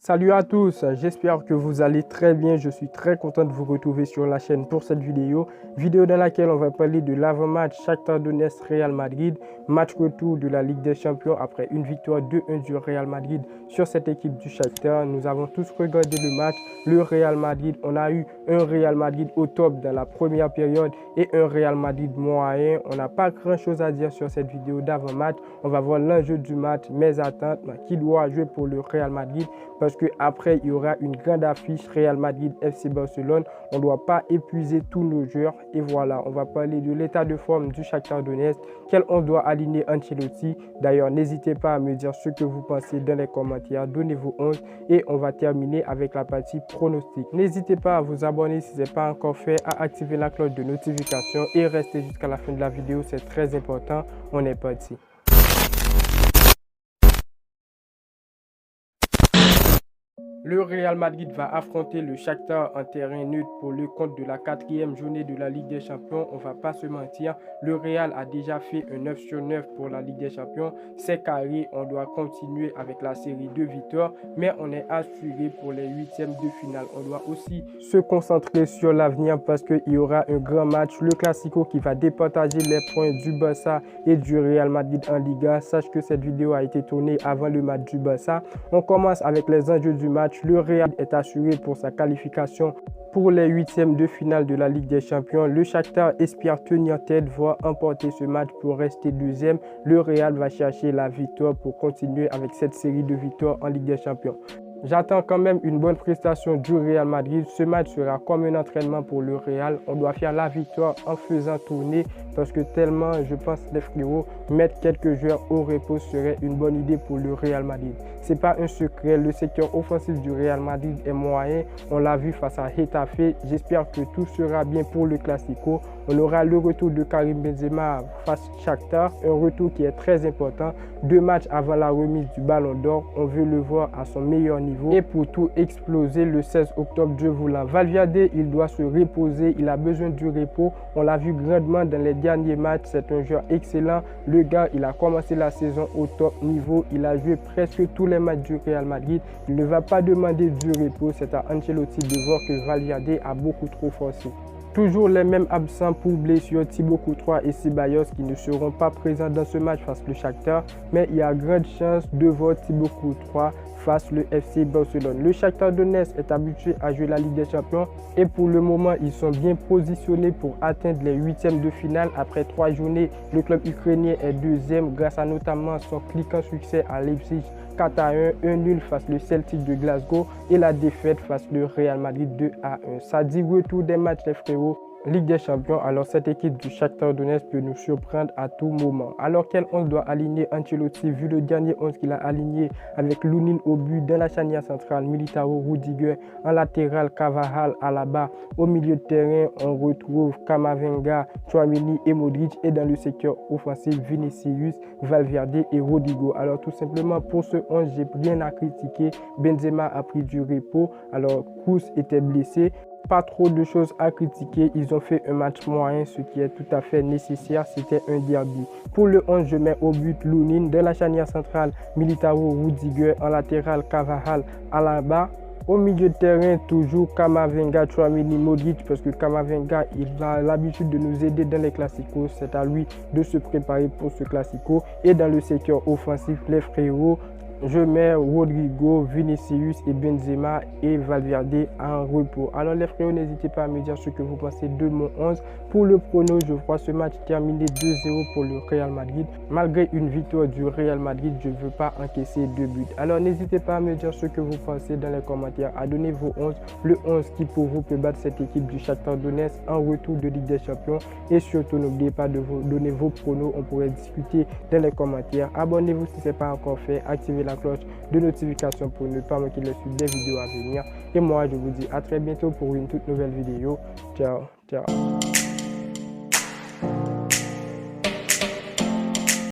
Salut à tous, j'espère que vous allez très bien. Je suis très content de vous retrouver sur la chaîne pour cette vidéo dans laquelle on va parler de l'avant-match Shakhtar Donetsk-Real Madrid, match retour de la Ligue des Champions après une victoire 2-1 du Real Madrid sur cette équipe du Shakhtar. Nous avons tous regardé le match, le Real Madrid. On a eu un Real Madrid au top dans la première période et un Real Madrid moyen. On n'a pas grand-chose à dire sur cette vidéo d'avant-match. On va voir l'enjeu du match, mes attentes, qui doit jouer pour le Real Madrid. Parce qu'après, il y aura une grande affiche Real Madrid FC Barcelone. On ne doit pas épuiser tous nos joueurs. Et voilà, on va parler de l'état de forme du Shakhtar Donetsk, quel on doit aligner Ancelotti. D'ailleurs, n'hésitez pas à me dire ce que vous pensez dans les commentaires. Donnez vos 11 et on va terminer avec la partie pronostic. N'hésitez pas à vous abonner si ce n'est pas encore fait, à activer la cloche de notification et rester jusqu'à la fin de la vidéo. C'est très important. On est parti. Le Real Madrid va affronter le Shakhtar en terrain neutre pour le compte de la 4e journée de la Ligue des Champions. On ne va pas se mentir, le Real a déjà fait un 9 sur 9 pour la Ligue des Champions. C'est carré, on doit continuer avec la série de victoires, mais on est assuré pour les 8e de finale. On doit aussi se concentrer sur l'avenir parce qu'il y aura un grand match, le Classico, qui va départager les points du Barça et du Real Madrid en Liga. Sache que cette vidéo a été tournée avant le match du Barça. On commence avec les enjeux du match. Le Real est assuré pour sa qualification pour les 8e de finale de la Ligue des Champions. Le Shakhtar espère tenir tête, voire emporter ce match pour rester deuxième. Le Real va chercher la victoire pour continuer avec cette série de victoires en Ligue des Champions. J'attends quand même une bonne prestation du Real Madrid. Ce match sera comme un entraînement pour le Real. On doit faire la victoire en faisant tourner parce que tellement, je pense, les frérots, mettre quelques joueurs au repos serait une bonne idée pour le Real Madrid. Ce n'est pas un secret, le secteur offensif du Real Madrid est moyen. On l'a vu face à Getafe. J'espère que tout sera bien pour le Classico. On aura le retour de Karim Benzema face à Shakhtar, un retour qui est très important. 2 matchs avant la remise du Ballon d'Or, on veut le voir à son meilleur niveau. Et pour tout exploser le 16 octobre, Dieu voulant. Valverde, il doit se reposer, il a besoin du repos. On l'a vu grandement dans les derniers matchs, c'est un joueur excellent. Le gars, il a commencé la saison au top niveau, il a joué presque tous les matchs du Real Madrid. Il ne va pas demander du repos, c'est à Ancelotti de voir que Valverde a beaucoup trop forcé. Toujours les mêmes absents pour blessure, Thibaut Courtois et Ceballos qui ne seront pas présents dans ce match face au Shakhtar. Mais il y a grande chance de voir Thibaut Courtois face le FC Barcelone. Le Shakhtar Donetsk est habitué à jouer la Ligue des Champions et pour le moment, ils sont bien positionnés pour atteindre les 8e de finale. Après 3 journées, le club ukrainien est deuxième grâce à notamment son cliquant succès à Leipzig 4-1, un nul face le Celtic de Glasgow et la défaite face le Real Madrid 2-1. Ça dit retour des matchs les frérots. Ligue des Champions, alors cette équipe du Shakhtar Donetsk peut nous surprendre à tout moment. Alors quel 11 doit aligner Ancelotti vu le dernier 11 qu'il a aligné avec Lunin au but, dans la charnière centrale, Militao, Rudiger, en latéral, Carvajal, Alaba. Au milieu de terrain, on retrouve Camavinga, Tchouaméni et Modric et dans le secteur offensif, Vinicius, Valverde et Rodrigo. Alors tout simplement pour ce 11, j'ai rien à critiquer. Benzema a pris du repos, alors Kroos était blessé. Pas trop de choses à critiquer, ils ont fait un match moyen, ce qui est tout à fait nécessaire, c'était un derby. Pour le 11, je mets au but Lunin, de la charnière centrale, Militao, Rudiger, en latéral, Carvajal, Alaba. Au milieu de terrain, toujours Camavinga, Tchouaméni, Modric, parce que Camavinga, il a l'habitude de nous aider dans les classicos. C'est à lui de se préparer pour ce classico. Et dans le secteur offensif, les frérots, je mets Rodrigo, Vinicius et Benzema et Valverde en repos. Alors les frérots, n'hésitez pas à me dire ce que vous pensez de mon 11. Pour le prono, je vois ce match terminer 2-0 pour le Real Madrid. Malgré une victoire du Real Madrid, je ne veux pas encaisser 2 buts. Alors n'hésitez pas à me dire ce que vous pensez dans les commentaires, à donner vos 11. Le 11 qui pour vous peut battre cette équipe du Shakhtar Donetsk en retour de Ligue des Champions. Et surtout, n'oubliez pas de vous donner vos pronos. On pourrait discuter dans les commentaires. Abonnez-vous si ce n'est pas encore fait. Activez la cloche de notification pour ne pas manquer les suites des vidéos à venir. Et moi, je vous dis à très bientôt pour une toute nouvelle vidéo. Ciao, ciao.